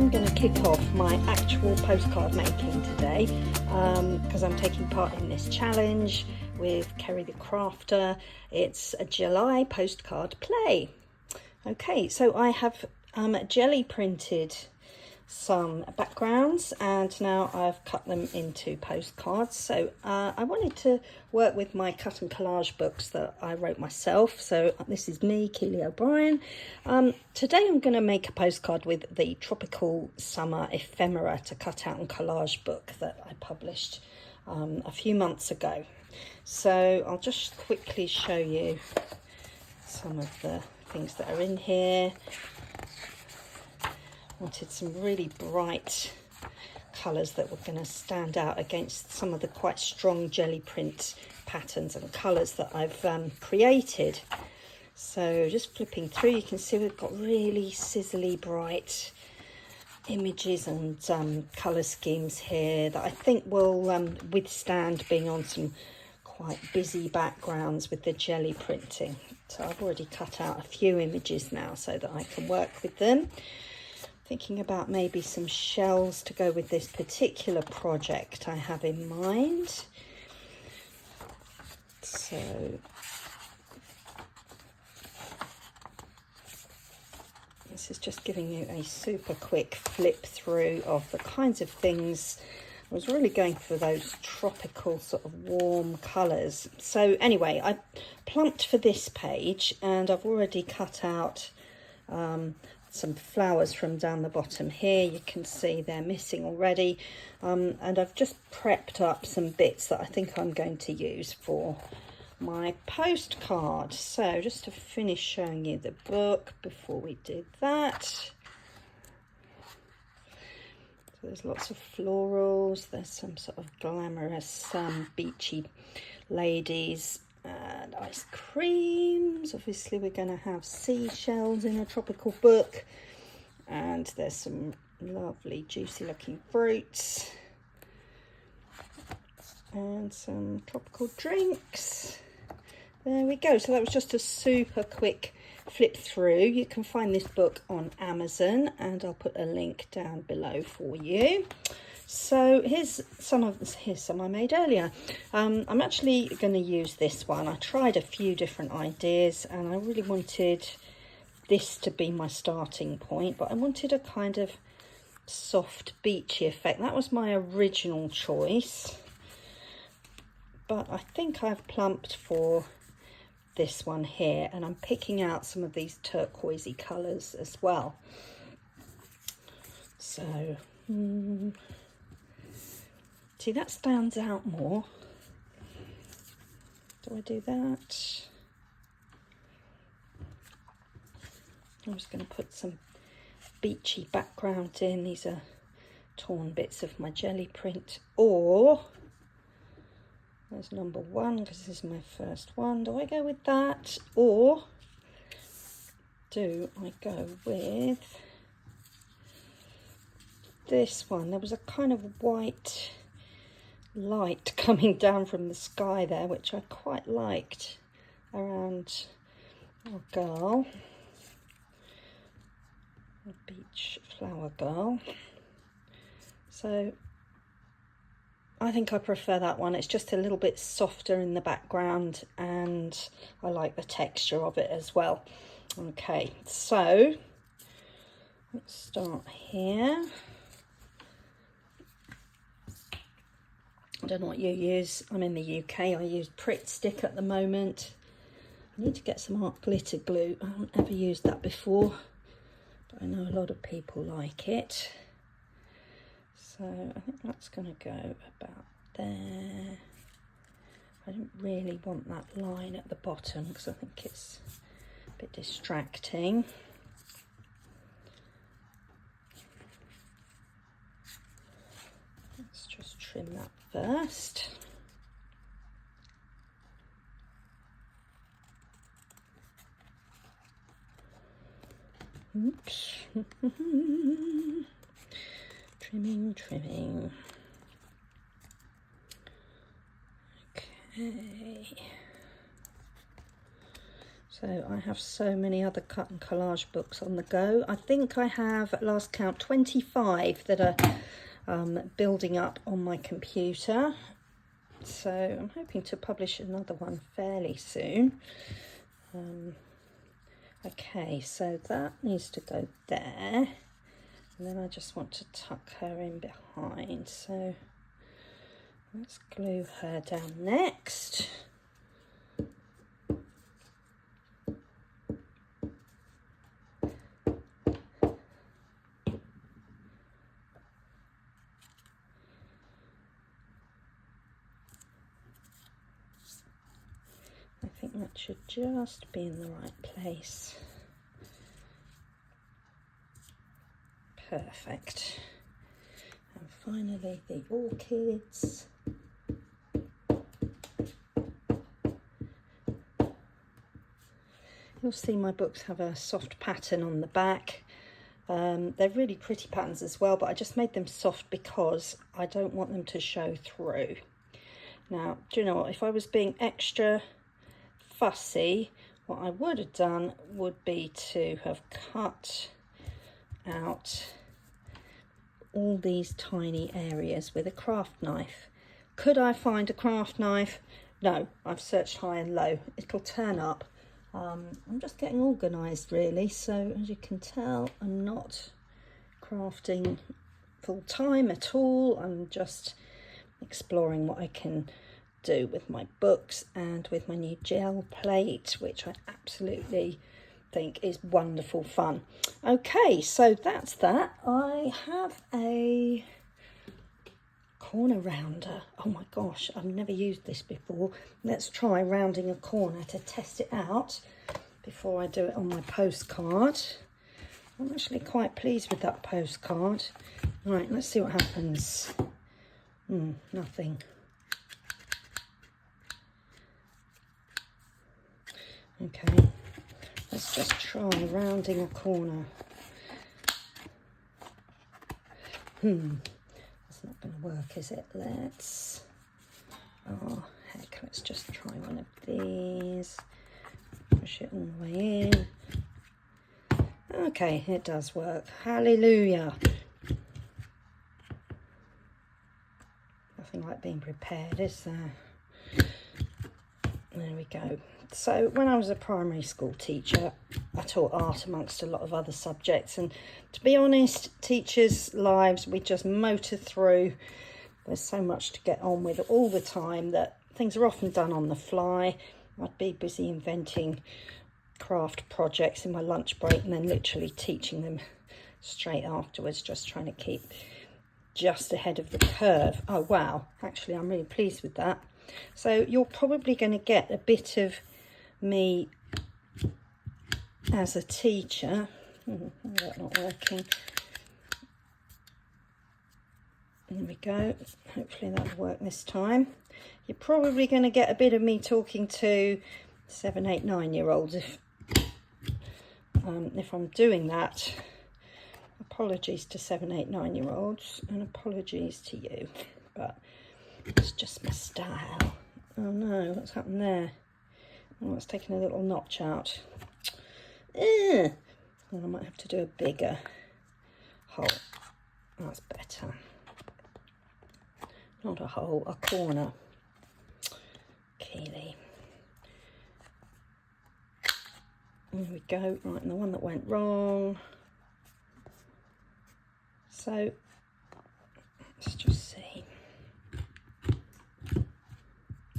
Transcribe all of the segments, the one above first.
I'm going to kick off my actual postcard making today because I'm taking part in this challenge with Kerry the Crafter. It's a July postcard play. Okay, so I have jelly printed some backgrounds and now I've cut them into postcards. So I wanted to work with my cut and collage books that I wrote myself. So this is me, Keely O'Brian. Today I'm going to make a postcard with the Tropical Summer Ephemera to cut out and collage book that I published a few months ago. So I'll just quickly show you some of the things that are in here. Wanted some really bright colours that were going to stand out against some of the quite strong jelly print patterns and colours that I've created. So just flipping through, you can see we've got really sizzly bright images and colour schemes here that I think will withstand being on some quite busy backgrounds with the jelly printing. So I've already cut out a few images now so that I can work with them. Thinking about maybe some shells to go with this particular project I have in mind. So this is just giving you a super quick flip through of the kinds of things. I was really going for those tropical sort of warm colours. So anyway, I plumped for this page and I've already cut out some flowers from down the bottom here. You can see they're missing already, and I've just prepped up some bits that I think I'm going to use for my postcard. So just to finish showing you the book before we do that, so there's lots of florals, there's some sort of glamorous beachy ladies and ice creams. Obviously we're going to have seashells in a tropical book, and there's some lovely juicy looking fruits and some tropical drinks. There we go. So that was just a super quick flip through. You can find this book on Amazon and I'll put a link down below for you. So here's some I made earlier. I'm actually going to use this one. I tried a few different ideas and I really wanted this to be my starting point, but I wanted a kind of soft beachy effect. That was my original choice, but I think I've plumped for this one here, and I'm picking out some of these turquoisey colours as well. So see, that stands out more. Do I do that? I'm just going to put some beachy background in. These are torn bits of my jelly print. Or, there's number one because this is my first one. Do I go with that? Or do I go with this one? There was a kind of white light coming down from the sky there, which I quite liked around our girl, a beach flower girl. So I think I prefer that one. It's just a little bit softer in the background and I like the texture of it as well. Okay, so let's start here. I don't know what you use. I'm in the UK. I use Pritt Stick at the moment. I need to get some art glitter glue. I haven't ever used that before, but I know a lot of people like it. So I think that's going to go about there. I don't really want that line at the bottom because I think it's a bit distracting. Let's just trim that first. Oops. Trimming. Okay. So So I have so many other cut and collage books on the go. I think I have, at last count, 25 that are building up on my computer. So I'm hoping to publish another one fairly soon. Okay, so that needs to go there. And then I just want to tuck her in behind. So let's glue her down next. I think that should just be in the right place. Perfect. And finally the orchids. You'll see my books have a soft pattern on the back. They're really pretty patterns as well, but I just made them soft because I don't want them to show through. Now, do you know what? If I was being extra fussy, what I would have done would be to have cut out all these tiny areas with a craft knife. Could I find a craft knife? No, I've searched high and low. It'll turn up. I'm just getting organised really, so as you can tell I'm not crafting full time at all. I'm just exploring what I can do with my books and with my new gel plate, which I absolutely think is wonderful fun. Okay, so that's that. I have a corner rounder. Oh my gosh, I've never used this before. Let's try rounding a corner to test it out before I do it on my postcard. I'm actually quite pleased with that postcard. Right, let's see what happens. Nothing. Okay, let's just try rounding a corner. That's not going to work, is it? Oh heck, let's just try one of these. Push it all the way in. Okay, it does work. Hallelujah. Nothing like being prepared, is there? There we go. So when I was a primary school teacher, I taught art amongst a lot of other subjects, and to be honest, teachers' lives, we just motor through. There's so much to get on with all the time that things are often done on the fly. I'd be busy inventing craft projects in my lunch break and then literally teaching them straight afterwards, just trying to keep just ahead of the curve. Oh wow, actually I'm really pleased with that. So you're probably going to get a bit of me as a teacher. That's not working. There we go. Hopefully that'll work this time. You're probably going to get a bit of me talking to 7, 8, 9-year-olds if I'm doing that. Apologies to 7, 8, 9-year-olds and apologies to you, but it's just my style. Oh no, what's happened there? Oh, it's taken a little notch out. Well, I might have to do a bigger hole. That's better. Not a hole, a corner. Keely. There we go. Right, and the one that went wrong. So let's just see.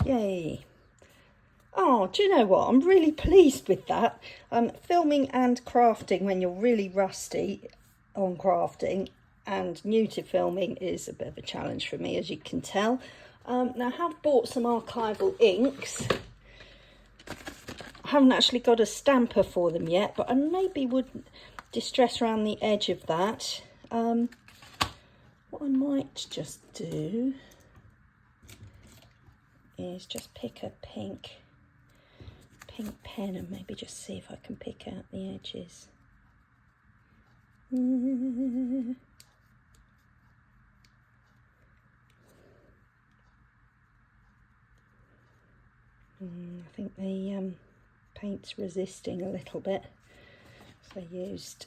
Yay. Oh, do you know what? I'm really pleased with that. Filming and crafting when you're really rusty on crafting and new to filming is a bit of a challenge for me, as you can tell. Now, I have bought some archival inks. I haven't actually got a stamper for them yet, but I maybe would distress around the edge of that. What I might just do is just pick a pink pen and maybe just see if I can pick out the edges. I think the paint's resisting a little bit. So I used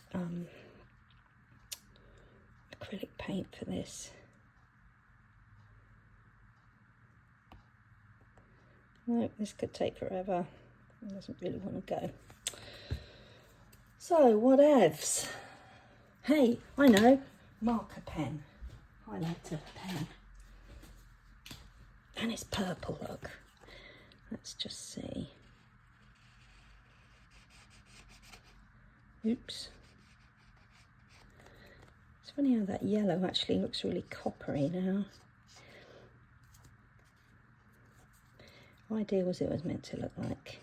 acrylic paint for this. No, this could take forever. It doesn't really want to go. So, whatevs. Hey, I know, marker pen, highlighter pen. And it's purple, look. Let's just see. Oops. It's funny how that yellow actually looks really coppery now. The idea was it was meant to look like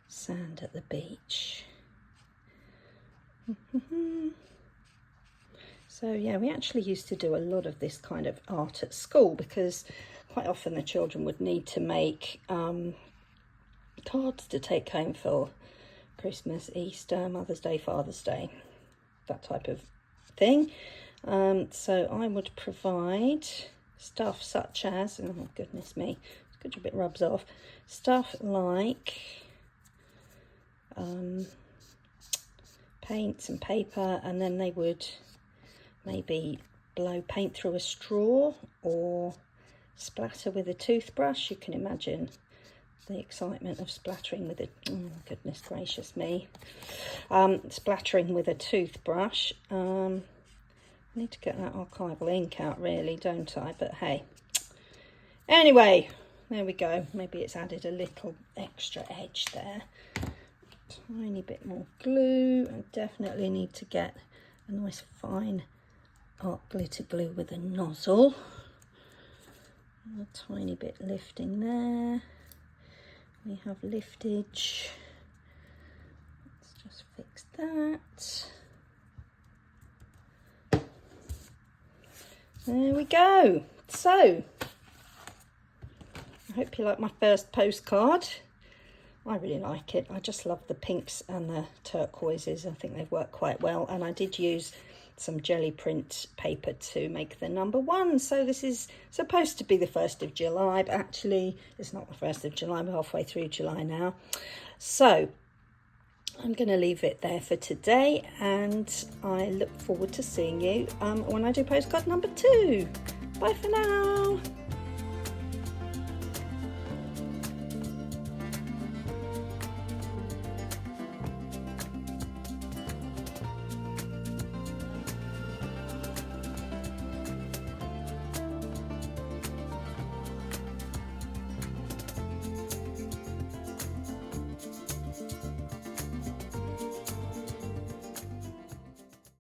sand at the beach. So yeah, we actually used to do a lot of this kind of art at school because quite often the children would need to make cards to take home for Christmas, Easter, Mother's Day, Father's Day, that type of thing. So I would provide stuff such as, oh goodness me, it's good if it rubs off, stuff like paints and paper, and then they would maybe blow paint through a straw or splatter with a toothbrush. You can imagine the excitement of splattering with a, oh goodness gracious me, splattering with a toothbrush. I need to get that archival ink out really, don't I? But hey, anyway, there we go. Maybe it's added a little extra edge there. Tiny bit more glue. I definitely need to get a nice fine art glitter glue with a nozzle. A tiny bit lifting there. We have liftage. Let's just fix that. There we go. So, I hope you like my first postcard. I really like it. I just love the pinks and the turquoises. I think they've worked quite well. And I did use some jelly print paper to make the number 1. So this is supposed to be the 1st of July, but actually it's not the 1st of July. We're halfway through July now. So I'm going to leave it there for today, and I look forward to seeing you when I do postcard number 2. Bye for now.